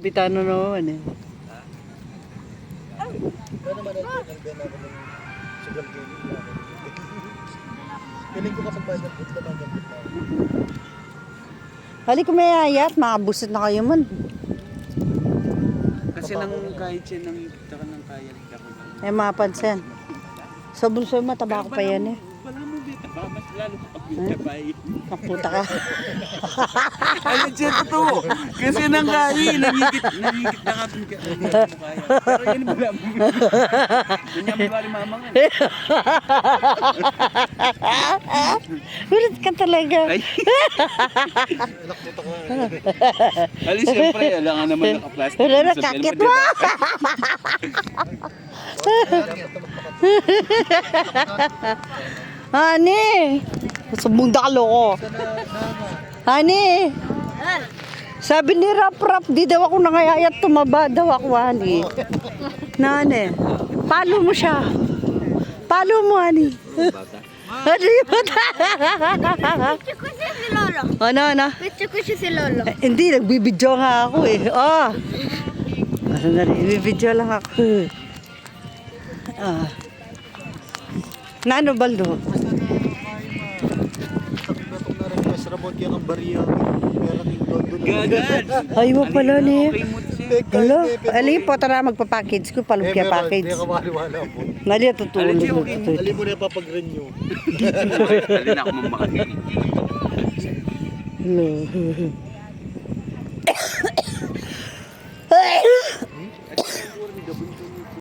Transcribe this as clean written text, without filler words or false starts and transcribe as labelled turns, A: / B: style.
A: Bitano naman eh.
B: Pero naman ito, nagbihan ako ng sugar cane. Piling ko kapag bayad ng putla, magandang putla.
A: Halik ko may ayat, makabusit na kayo man.
C: Kasi nang kahit siya nang taka ng kaya ako.
A: Eh mapansin. Sa bunso mataba ko pa yan eh.
C: Wala mo dito ba? Mas lalo kapag bitabay.
A: Kaputa ka.
C: Ano siya totoo? Kasi nang kaya, nangigit na kami kaya. Pero yun wala mo. Ganyan mo bali mama nga.
A: Ulit ka talaga.
C: Ay.
B: Anak puta ko.
C: Alis siyempre, alangan naman naka-plastic.
A: Wala na, kakit mo. Hani! Sumbunda ka loko. Hani! Sabi ni Rap, di daw ako nangayayat, tumaba daw ako, Hani. Nane, palo mo siya. Palo mo, Hani. Ano yun?
D: Picture ko siya si Lolo.
A: Ano?
D: Picture ko siya si Lolo.
A: Eh, hindi, nagbibidyo nga ako eh. Oh! Sandali, nagbibidyo lang ako. Ah. Nano, Baldo?
B: Sabi ba itong na-request Ramon kaya kang bariya. Meron yung doon.
C: Gagad.
A: Ayaw pala niya.
C: Okay mo siya.
A: Hello? Alin po, tara magpa-package ko, palumpia package.
B: Hindi ka maliwala po.
A: Nali, tutulog.
C: Alin siya, okay mo.
B: Alin mo na yung papag-renew.
C: Alin ako mamakan.
A: Hello.